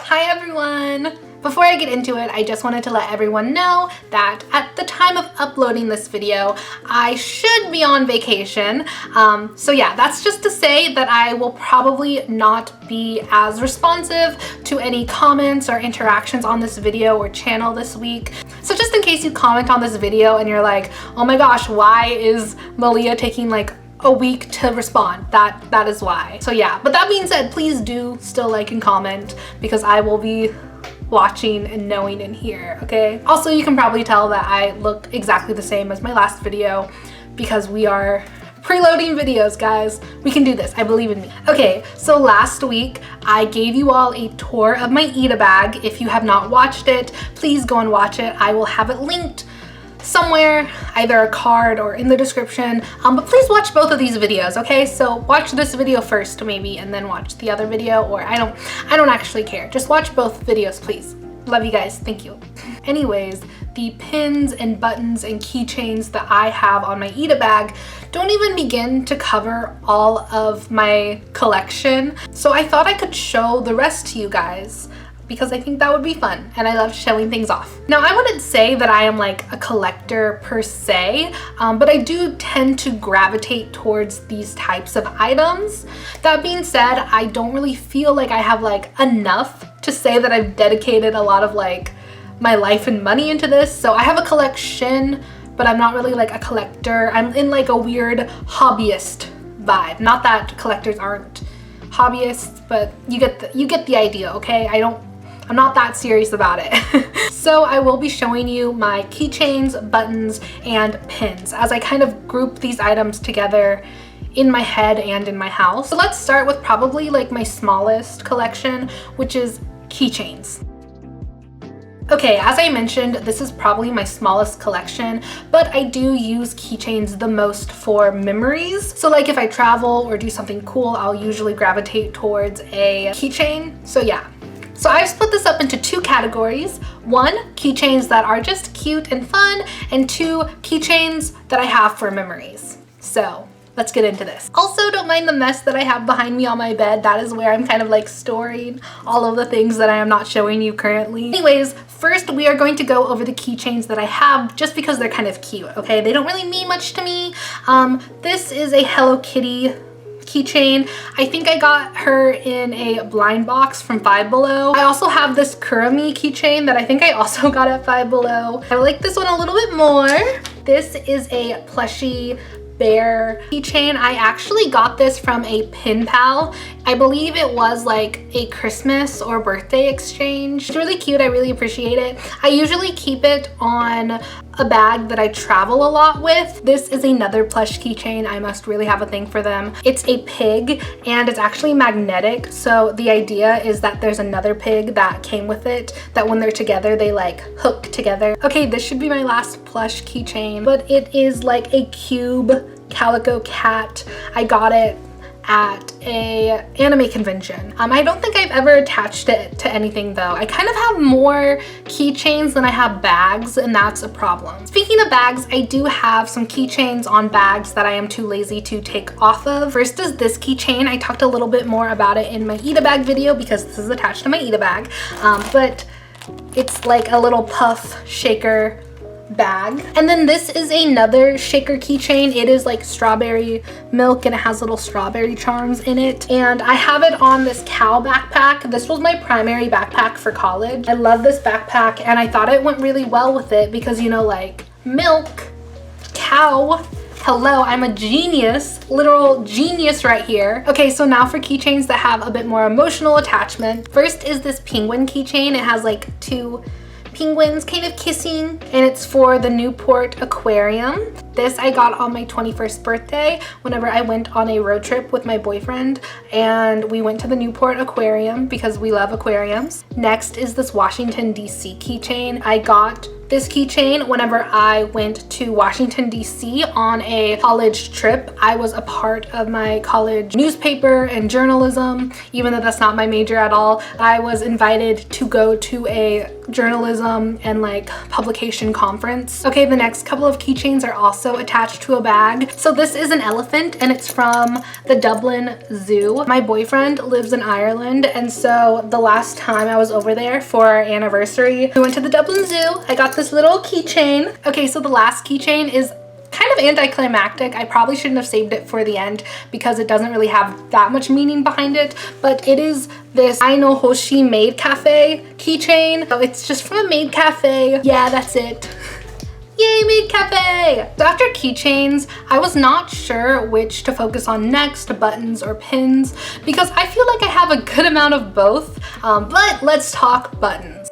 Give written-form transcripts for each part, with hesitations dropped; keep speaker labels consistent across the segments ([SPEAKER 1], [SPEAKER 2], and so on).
[SPEAKER 1] Hi everyone! Before I get into it, I just wanted to let everyone know that at the time of uploading this video, I should be on vacation. So yeah, that's just to say that I will probably not be as responsive to any comments or interactions on this video or channel this week. So just in case you comment on this video and you're like, oh my gosh, why is Malia taking like a week to respond? That is why. So yeah, but that being said, please do still like and comment because I will be watching and knowing in here, okay? Also, you can probably tell that I look exactly the same as my last video because we are preloading videos, guys. We can do this, I believe in me. Okay, so last week I gave you all a tour of my Eat-A-Bag. If you have not watched it, please go and watch it. I will have it linked somewhere, either a card or in the description, but please watch both of these videos, okay? So watch this video first maybe and then watch the other video, or I don't actually care. Just watch both videos, please. Love you guys, thank you. Anyways, the pins and buttons and keychains that I have on my Eat-A-Bag don't even begin to cover all of my collection. So I thought I could show the rest to you guys, because I think that would be fun and I love showing things off. Now, I wouldn't say that I am like a collector per se, but I do tend to gravitate towards these types of items. That being said, I don't really feel like I have like enough to say that I've dedicated a lot of like my life and money into this. So I have a collection, but I'm not really like a collector. I'm in like a weird hobbyist vibe. Not that collectors aren't hobbyists, but you get the idea, okay? I'm not that serious about it. So I will be showing you my keychains, buttons, and pins as I kind of group these items together in my head and in my house. So let's start with probably like my smallest collection, which is keychains. Okay, as I mentioned, this is probably my smallest collection, but I do use keychains the most for memories. So like if I travel or do something cool, I'll usually gravitate towards a keychain. So yeah. So I've split this up into two categories. One, keychains that are just cute and fun, and two, keychains that I have for memories. So let's get into this. Also, don't mind the mess that I have behind me on my bed. That is where I'm kind of like storing all of the things that I am not showing you currently. Anyways, first we are going to go over the keychains that I have just because they're kind of cute, okay? They don't really mean much to me. This is a Hello Kitty keychain. I think I got her in a blind box from Five Below. I also have this Kurami keychain that I think I also got at Five Below. I like this one a little bit more. This is a plushie bear keychain. I actually got this from a pen pal. I believe it was like a Christmas or birthday exchange. It's really cute. I really appreciate it. I usually keep it on a bag that I travel a lot with. This is another plush keychain. I must really have a thing for them. It's a pig and it's actually magnetic. So the idea is that there's another pig that came with it, that when they're together, they like hook together. Okay, this should be my last plush keychain, but it is like a cube calico cat. I got it at a anime convention. I don't think I've ever attached it to anything though. I kind of have more keychains than I have bags, and that's a problem. Speaking of bags, I do have some keychains on bags that I am too lazy to take off of. First is this keychain. I talked a little bit more about it in my Eat-A-Bag video because this is attached to my Eat-A-Bag, but it's like a little puff shaker bag. And then this is another shaker keychain. It is like strawberry milk and it has little strawberry charms in it, and I have it on this cow backpack. This was my primary backpack for college. I love this backpack and I thought it went really well with it because, you know, like milk, cow, hello, I'm a genius, literal genius right here. Okay, so now for keychains that have a bit more emotional attachment. First is this penguin keychain. It has like two penguins kind of kissing, and it's for the Newport Aquarium. This I got on my 21st birthday whenever I went on a road trip with my boyfriend, and we went to the Newport Aquarium because we love aquariums. Next is this Washington DC keychain. I got this keychain whenever I went to Washington, D.C. on a college trip. I was a part of my college newspaper and journalism, even though that's not my major at all. I was invited to go to a journalism and like publication conference. Okay, the next couple of keychains are also attached to a bag. So this is an elephant and it's from the Dublin Zoo. My boyfriend lives in Ireland, and so the last time I was over there for our anniversary, we went to the Dublin Zoo. I got this little keychain. Okay, so the last keychain is kind of anticlimactic. I probably shouldn't have saved it for the end because it doesn't really have that much meaning behind it, but it is this I know Hoshi Maid Cafe keychain. So it's just from a maid cafe. Yeah, that's it. Yay, maid cafe! So after keychains, I was not sure which to focus on next, buttons or pins, because I feel like I have a good amount of both, but let's talk buttons.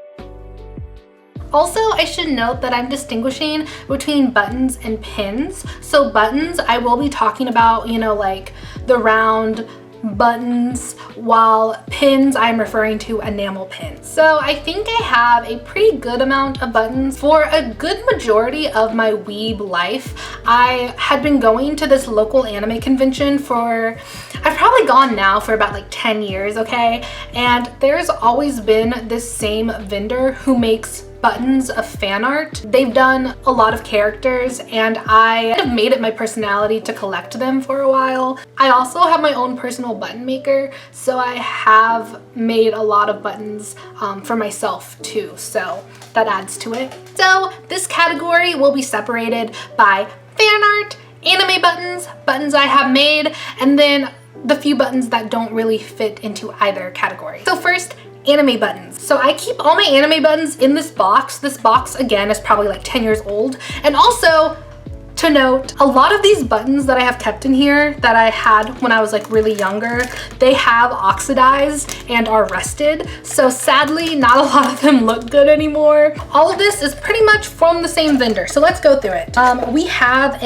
[SPEAKER 1] Also, I should note that I'm distinguishing between buttons and pins. So buttons, I will be talking about, you know, like the round buttons, while pins, I'm referring to enamel pins. So I think I have a pretty good amount of buttons. For a good majority of my weeb life, I had been going to this local anime convention for, I've probably gone now for about like 10 years, okay? And there's always been this same vendor who makes buttons of fan art. They've done a lot of characters and I have made it my personality to collect them for a while. I also have my own personal button maker, so I have made a lot of buttons for myself too, so that adds to it. So this category will be separated by fan art, anime buttons, buttons I have made, and then the few buttons that don't really fit into either category. So first, anime buttons. So I keep all my anime buttons in this box. This box, again, is probably like 10 years old. And also, to note, a lot of these buttons that I have kept in here that I had when I was like really younger, they have oxidized and are rusted. So sadly, not a lot of them look good anymore. All of this is pretty much from the same vendor. So let's go through it. We have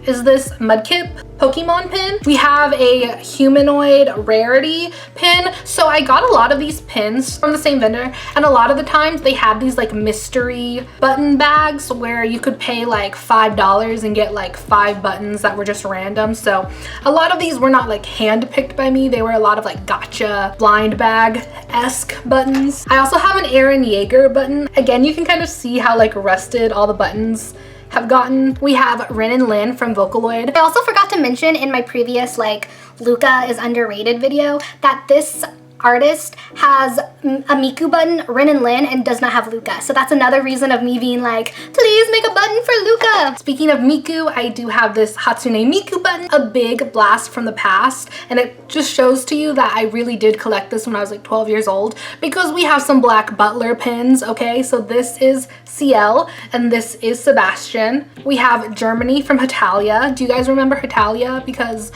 [SPEAKER 1] is this Mudkip Pokemon pin. We have a humanoid rarity pin. So I got a lot of these pins from the same vendor, and a lot of the times they had these like mystery button bags where you could pay like $5 and get like 5 buttons that were just random. So a lot of these were not like hand picked by me. They were a lot of like gotcha blind bag-esque buttons. I also have an Eren Yeager button. Again, you can kind of see how like rusted all the buttons have gotten. We have Rin and Lin from Vocaloid.
[SPEAKER 2] I also forgot to mention in my previous like Luca is underrated video that this artist has a Miku button, Rin and Lin, and does not have Luca. So that's another reason of me being like, please make a button for Luca. Speaking of Miku, I do have this Hatsune Miku button, a big blast from the past, and it just shows to you that I really did collect this when I was like 12 years old, because we have some black butler pins, okay? So this is CL and this is Sebastian. We have Germany from Hitalia. Do you guys remember Hitalia? Because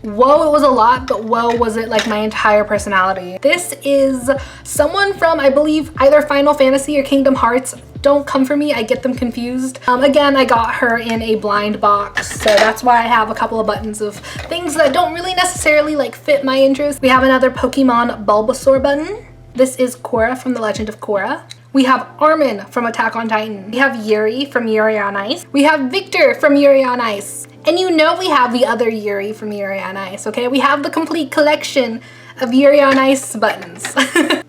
[SPEAKER 2] whoa, it was a lot, but whoa, was it like my entire personality. This is someone from, I believe, either Final Fantasy or Kingdom Hearts. Don't come for me, I get them confused. Again, I got her in a blind box, so that's why I have a couple of buttons of things that don't really necessarily like fit my interest. We have another Pokemon Bulbasaur button. This is Korra from The Legend of Korra. We have Armin from Attack on Titan. We have Yuri from Yuri on Ice. We have Victor from Yuri on Ice. And you know we have the other Yuri from Yuri on Ice, okay? We have the complete collection of Yuri on Ice buttons.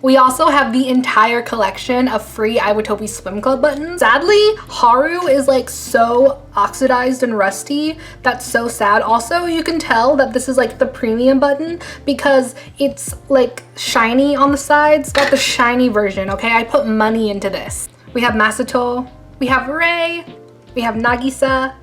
[SPEAKER 2] We also have the entire collection of free Iwatobi Swim Club buttons. Sadly, Haru is like so oxidized and rusty. That's so sad. Also, you can tell that this is like the premium button because it's like shiny on the sides. Got the shiny version, okay? I put money into this. We have Masato, we have Rei, we have Nagisa,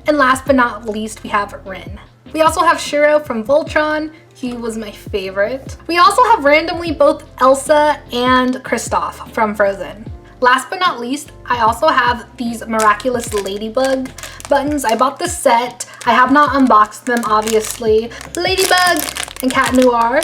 [SPEAKER 2] and last but not least, we have Rin. We also have Shiro from Voltron. He was my favorite. We also have randomly both Elsa and Kristoff from Frozen. Last but not least, I also have these Miraculous Ladybug buttons. I bought this set. I have not unboxed them, obviously. Ladybug and Cat Noir.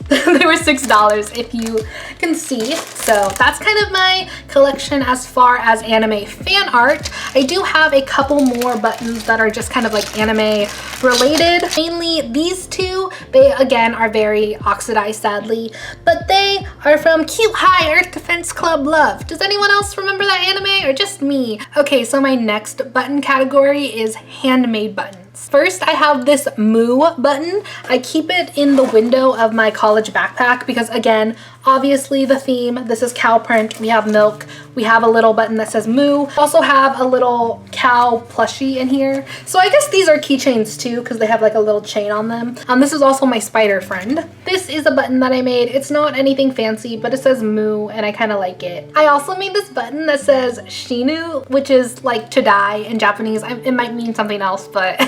[SPEAKER 2] They were $6 if you
[SPEAKER 1] can see. So that's kind of my collection as far as anime fan art. I do have a couple more buttons that are just kind of like anime related. Mainly these two, they again are very oxidized sadly, but they are from Cute High Earth Defense Club Love. Does anyone else remember that anime or just me? Okay, so my next button category is handmade buttons. First, I have this Moo button. I keep it in the window of my college backpack because again, obviously the theme, this is cow print, we have milk, we have a little button that says Moo. Also have a little cow plushie in here. So I guess these are keychains too because they have like a little chain on them. This is also my spider friend. This is a button that I made. It's not anything fancy, but it says Moo and I kind of like it. I also made this button that says Shinu, which is like to die in Japanese. It might mean something else, but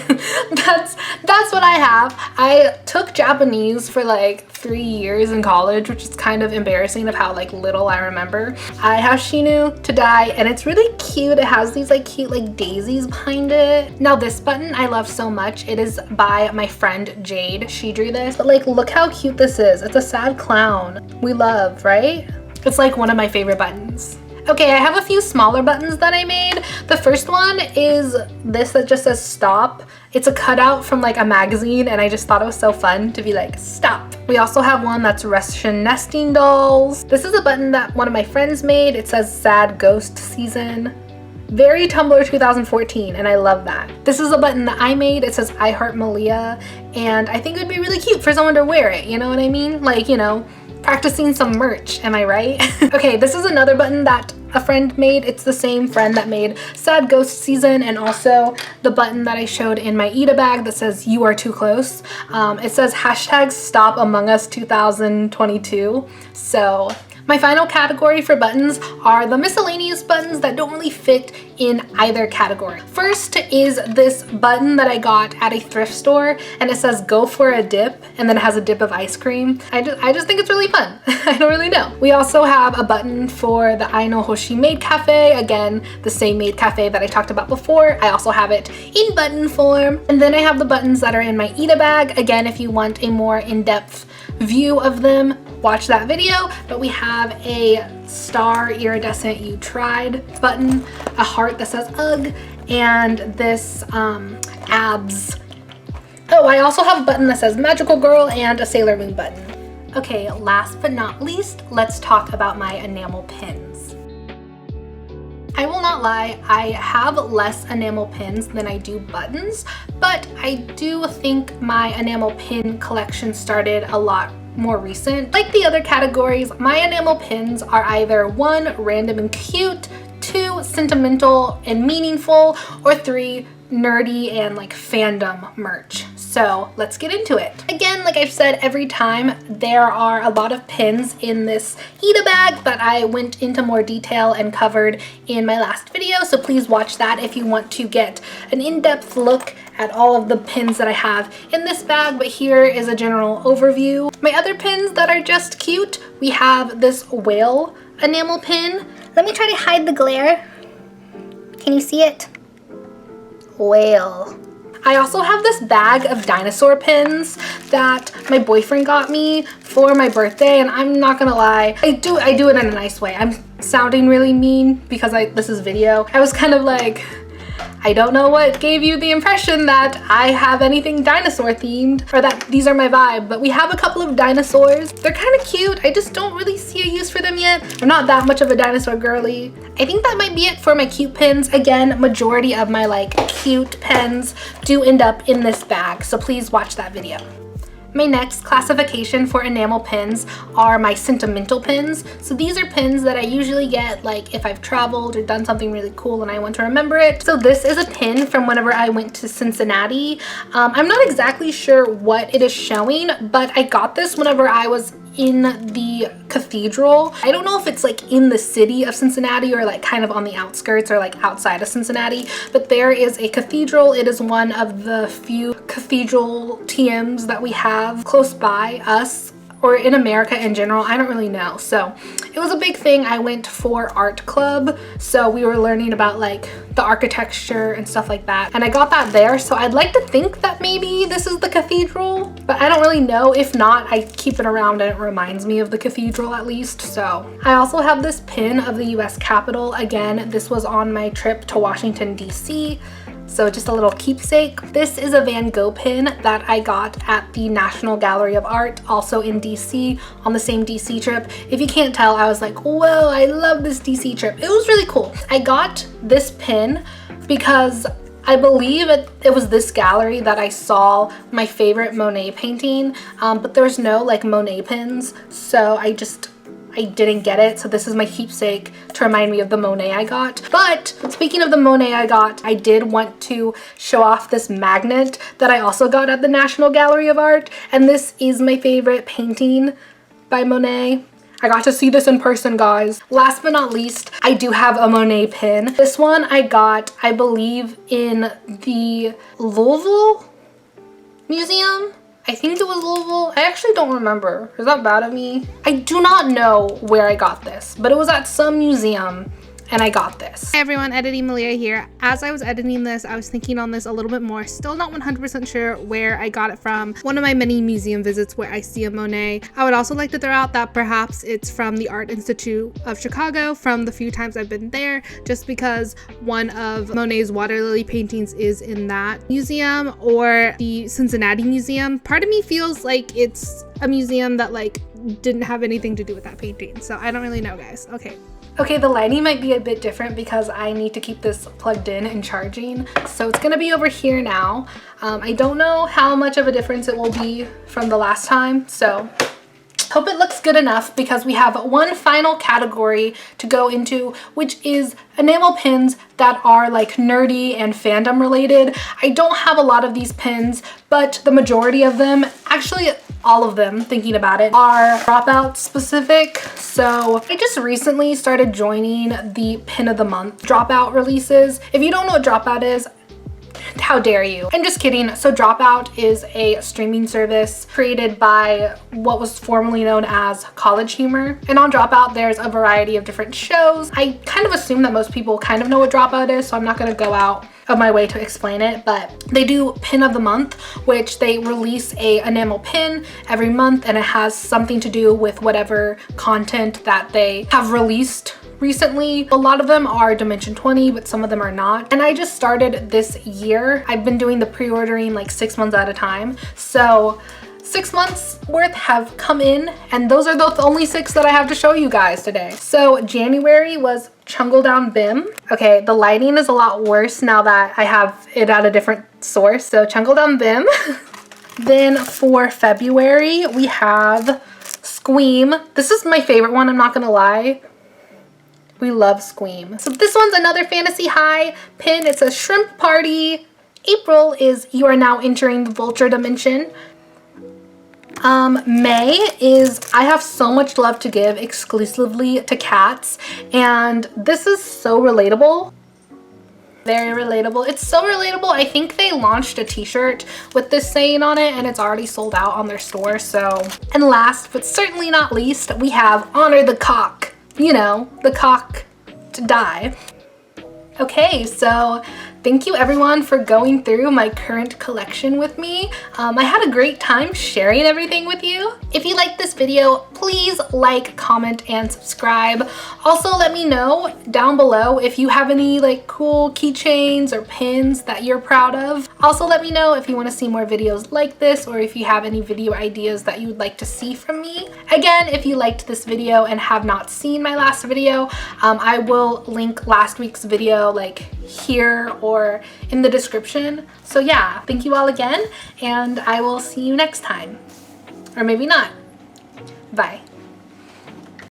[SPEAKER 1] that's what I have. I took Japanese for like 3 years in college, which is kind of embarrassing of how like little I remember. I have Shinu, to die, and it's really cute. It has these like cute like daisies behind it. Now this button I love so much. It is by my friend Jade. She drew this, but like look how cute this is. It's a sad clown. We love, right? It's like one of my favorite buttons. Okay, I have a few smaller buttons that I made. The first one is this that just says stop. It's a cutout from like a magazine and I just thought it was so fun to be like, stop. We also have one that's Russian nesting dolls. This is a button that one of my friends made. It says sad ghost season. Very Tumblr 2014 and I love that. This is a button that I made. It says I heart Malia and I think it would be really cute for someone to wear it. You know what I mean? Like, you know, practicing some merch, am I right? Okay, this is another button that a friend made. It's the same friend that made Sad Ghost Season and also the button that I showed in my Ida bag that says you are too close. It says hashtag stop Among Us 2022. So my final category for buttons are the miscellaneous buttons that don't really fit in either category. First is this button that I got at a thrift store and it says go for a dip and then it has a dip of ice cream. I just think it's really fun. I don't really know. We also have a button for the I Know Hoshi Maid Cafe. Again, the same maid cafe that I talked about before. I also have it in button form. And then I have the buttons that are in my Ida bag. Again, if you want a more in-depth view of them, watch that video. But we have a star iridescent you tried button, a heart that says ugh, and this abs. Oh, I also have a button that says magical girl and a Sailor Moon button. Okay, last but not least, let's talk about my enamel pins. I will not lie, I have less enamel pins than I do buttons, but I do think my enamel pin collection started a lot more recent. Like the other categories, my enamel pins are either 1, random and cute, 2, sentimental and meaningful, or 3, nerdy and like fandom merch. So let's get into it. Again, like I've said every time, there are a lot of pins in this Ida bag that I went into more detail and covered in my last video. So please watch that if you want to get an in-depth look at all of the pins that I have in this bag, but here is a general overview. My other pins that are just cute, we have this whale enamel pin.
[SPEAKER 2] Let me try to hide the glare. Can you see it?
[SPEAKER 1] Whale. I also have this bag of dinosaur pins that my boyfriend got me for my birthday, and I'm not gonna lie, I do it in a nice way. I'm sounding really mean because this is video. I was kind of like, I don't know what gave you the impression that I have anything dinosaur themed or that these are my vibe, but we have a couple of dinosaurs. They're kind of cute. I just don't really see a use for them yet. I'm not that much of a dinosaur girly. I think that might be it for my cute pins. Again, majority of my like cute pens do end up in this bag, so please watch that video. My next classification for enamel pins are my sentimental pins. So these are pins that I usually get like if I've traveled or done something really cool and I want to remember it. So this is a pin from whenever I went to Cincinnati. I'm not exactly sure what it is showing, but I got this whenever I was in the cathedral. I don't know if it's like in the city of Cincinnati or like kind of on the outskirts or like outside of Cincinnati, but there is a cathedral. It is one of the few cathedral TMs that we have close by us or in America in general. I don't really know. So it was a big thing. I went for art club, so we were learning about like the architecture and stuff like that, and I got that there. So I'd like to think that maybe this is the cathedral, but I don't really know. If not, I keep it around and it reminds me of the cathedral at least. So I also have this pin of the US Capitol. Again, this was on my trip to Washington DC, so just a little keepsake. This is a Van Gogh pin that I got at the National Gallery of Art, also in DC, on the same DC trip. If you can't tell, I was like, whoa, I love this DC trip. It was really cool. I got this pin because I believe it was this gallery that I saw my favorite Monet painting, but there's no like Monet pins, so I didn't get it. So this is my keepsake to remind me of the Monet I got. But speaking of the Monet I got, I did want to show off this magnet that I also got at the National Gallery of Art, and this is my favorite painting by Monet. I got to see this in person, guys. Last but not least, I do have a Monet pin. This one I got, I believe, in the Louisville Museum. I think it was Louisville. I actually don't remember. Is that bad of me? I do not know where I got this, but it was at some museum and I got this.
[SPEAKER 3] Hey everyone, Editing Malia here. As I was editing this, I was thinking on this a little bit more. Still not 100% sure where I got it from. One of my many museum visits where I see a Monet. I would also like to throw out that perhaps it's from the Art Institute of Chicago from the few times I've been there, just because one of Monet's water lily paintings is in that museum, or the Cincinnati Museum. Part of me feels like it's a museum that like didn't have anything to do with that painting. So I don't really know, guys.
[SPEAKER 1] Okay, the lighting might be a bit different because I need to keep this plugged in and charging. So it's gonna be over here now. I don't know how much of a difference it will be from the last time, so hope it looks good enough, because we have one final category to go into, which is enamel pins that are like nerdy and fandom related. I don't have a lot of these pins, but the majority of them, actually all of them, thinking about it, are Dropout specific. So I just recently started joining the Pin of the Month Dropout releases. If you don't know what Dropout is, how dare you? I'm just kidding. So Dropout is a streaming service created by what was formerly known as College Humor. And on Dropout, there's a variety of different shows. I kind of assume that most people kind of know what Dropout is, so I'm not gonna go out of my way to explain it, but they do Pin of the Month, which they release a enamel pin every month, and it has something to do with whatever content that they have released recently. A lot of them are Dimension 20, but some of them are not. And I just started this year. I've been doing the pre-ordering like 6 months at a time. So 6 months worth have come in, and those are the only 6 that I have to show you guys today. So January was Chungle Down Bim. Okay, the lighting is a lot worse now that I have it at a different source. So Chungle Down Bim. Then for February, we have Squeam. This is my favorite one, I'm not gonna lie. We love Squeam. So this one's another Fantasy High pin. It's a shrimp party. April is You Are Now Entering the Vulture Dimension. May is I Have So Much Love to Give exclusively to cats, and this is so relatable. Very relatable. It's so relatable. I think they launched a t-shirt with this saying on it, and it's already sold out on their store. So, and last but certainly not least, we have Honor the Cock. You know, the cock to die. Okay, so thank you everyone for going through my current collection with me. I had a great time sharing everything with you. If you liked this video, please like, comment, and subscribe. Also, let me know down below if you have any like cool keychains or pins that you're proud of. Also, let me know if you want to see more videos like this, or if you have any video ideas that you would like to see from me. Again, if you liked this video and have not seen my last video, I will link last week's video like here or in the description. So yeah, thank you all again, and I will see you next time. Or maybe not. Bye.